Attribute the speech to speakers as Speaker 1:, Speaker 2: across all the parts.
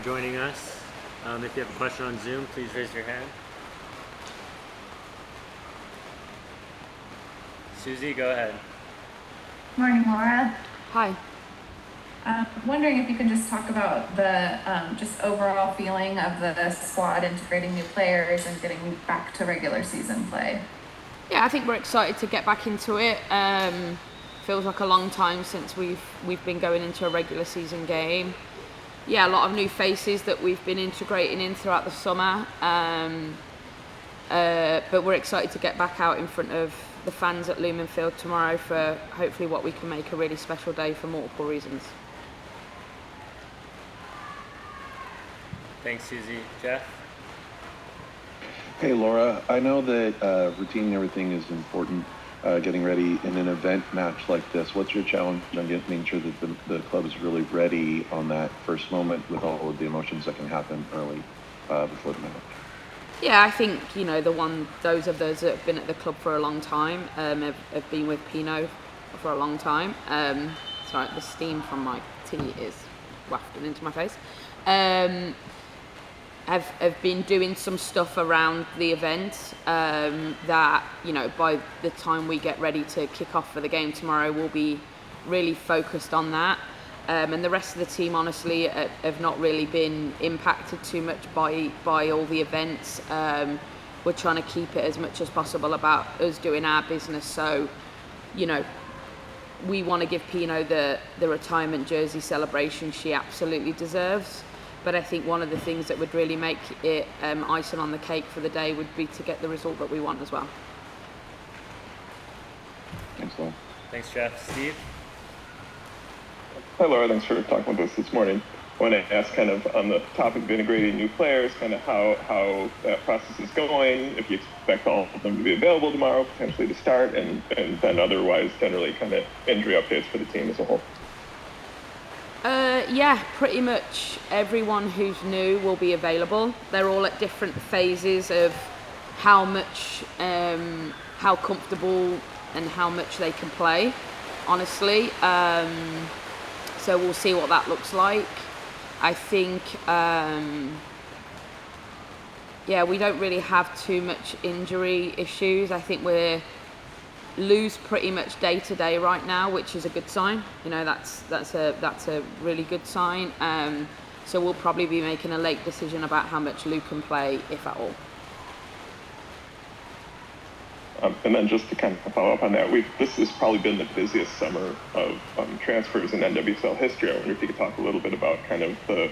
Speaker 1: joining us. If you have a question on Zoom, please raise your hand. Susie, go ahead.
Speaker 2: Morning, Laura.
Speaker 3: Hi.
Speaker 2: Wondering if you could just talk about the just overall feeling of the squad integrating new players and getting back to regular season play.
Speaker 3: Yeah, I think we're excited to get back into it. Feels like a long time since we've been going into a regular season game. Yeah, a lot of new faces that we've been integrating in throughout the summer. But we're excited to get back out in front of the fans at Lumen Field tomorrow for hopefully what we can make a really special day for multiple reasons.
Speaker 1: Thanks, Susie. Jeff?
Speaker 4: Hey, Laura. I know that routine and everything is important, getting ready in an event match like this. What's your challenge on making sure that the club is really ready on that first moment with all of the emotions that can happen early before the match? Yeah,
Speaker 3: I think, those of us that have been at the club for a long time, have been with Pino for a long time. Sorry, the steam from my tea is wafting into my face. Have been doing some stuff around the event that, by the time we get ready to kick off for the game tomorrow, we'll be really focused on that. And the rest of the team, honestly, have not really been impacted too much by all the events. We're trying to keep it as much as possible about us doing our business. So, we want to give Pino the retirement jersey celebration she absolutely deserves. But I think one of the things that would really make it icing on the cake for the day would be to get the result that we want as well.
Speaker 4: Thanks, Laura.
Speaker 1: Thanks, Jeff. Steve?
Speaker 5: Hi, Laura. Thanks for talking with us this morning. I want to ask kind of on the topic of integrating new players, kind of how that process is going, if you expect all of them to be available tomorrow, potentially to start, and then otherwise generally kind of injury updates for the team as a whole.
Speaker 3: Yeah, pretty much everyone who's new will be available. They're all at different phases of how much, how comfortable and how much they can play, honestly. So we'll see what that looks like. I think, we don't really have too much injury issues. I think we're loose pretty much day to day right now, which is a good sign. That's a really good sign. So we'll probably be making a late decision about how much Lou can play, if at all.
Speaker 5: And then just to kind of follow up on that, this has probably been the busiest summer of transfers in NWSL history. I wonder if you could talk a little bit about kind of the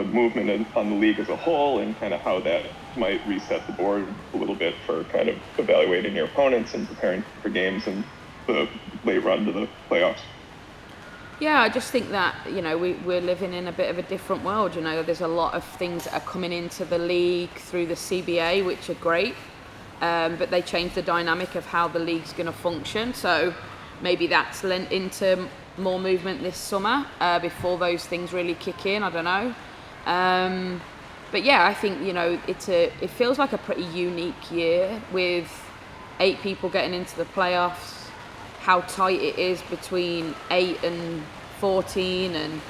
Speaker 5: movement on the league as a whole and kind of how that might reset the board a little bit for kind of evaluating your opponents and preparing for games and the late run to the playoffs.
Speaker 3: Yeah, I just think that, we're living in a bit of a different world. There's a lot of things that are coming into the league through the CBA, which are great. But they change the dynamic of how the league's going to function. So maybe that's lent into more movement this summer before those things really kick in. I don't know. But yeah, I think, it feels like a pretty unique year with 8 people getting into the playoffs, how tight it is between 8 and 14 and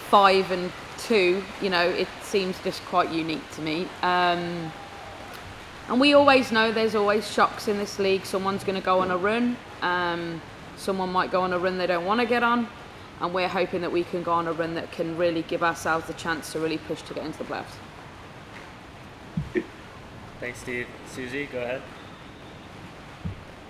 Speaker 3: 5 and 2. It seems just quite unique to me. And we always know there's always shocks in this league. Someone's going to go on a run. Someone might go on a run they don't want to get on. And we're hoping that we can go on a run that can really give ourselves the chance to really push to get into the playoffs.
Speaker 1: Thanks, Steve. Susie, go ahead.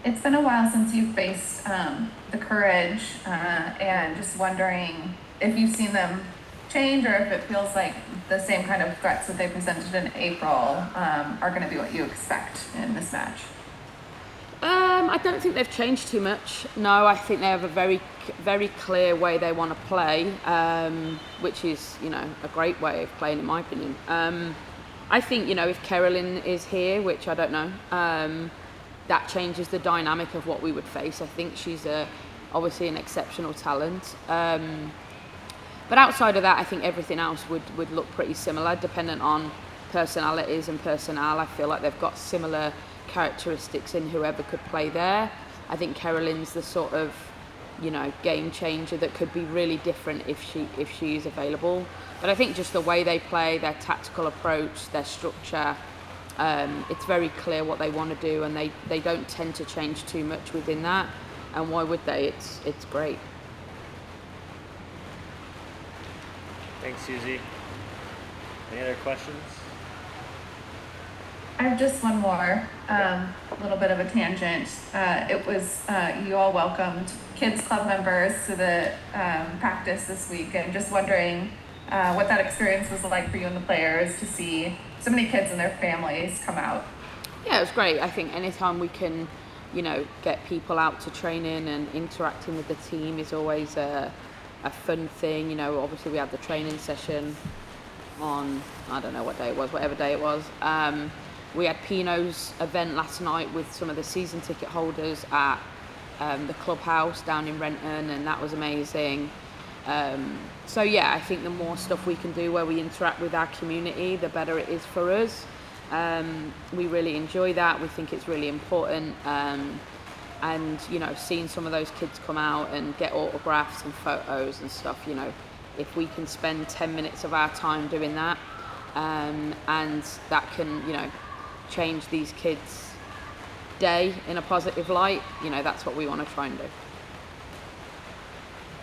Speaker 2: It's been a while since you've faced the Courage, and just wondering if you've seen them change or if it feels like the same kind of threats that they presented in April are going to be what you expect in this match.
Speaker 3: I don't think they've changed too much. No, I think they have a very, very clear way they want to play, which is, a great way of playing, in my opinion. I think, if Carolyn is here, which I don't know, that changes the dynamic of what we would face. I think she's obviously an exceptional talent. But outside of that, I think everything else would look pretty similar, dependent on personalities and personnel. I feel like they've got similar characteristics in whoever could play there. I think Carolyn's the sort of game changer that could be really different if she's available. But I think just the way they play, their tactical approach, their structure, it's very clear what they want to do, and they don't tend to change too much within that. And why would they? It's great.
Speaker 1: Thanks, Susie. Any other questions?
Speaker 2: I have just one more, a little bit of a tangent. It was, you all welcomed kids club members to the practice this week, and just wondering what that experience was like for you and the players to see so many kids and their families come out.
Speaker 3: Yeah, it was great. I think anytime we can, get people out to training and interacting with the team is always a fun thing. Obviously we had the training session on, I don't know what day it was, whatever day it was. We had Pino's event last night with some of the season ticket holders at the clubhouse down in Renton, and that was amazing. So yeah, I think the more stuff we can do where we interact with our community, the better it is for us. We really enjoy that. We think it's really important. And seeing some of those kids come out and get autographs and photos and stuff, if we can spend 10 minutes of our time doing that, and that can, change these kids' day in a positive light, that's what we want to try and do.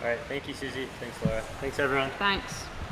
Speaker 1: All right, thank you, Susie. Thanks, Laura. Thanks, everyone.
Speaker 3: Thanks.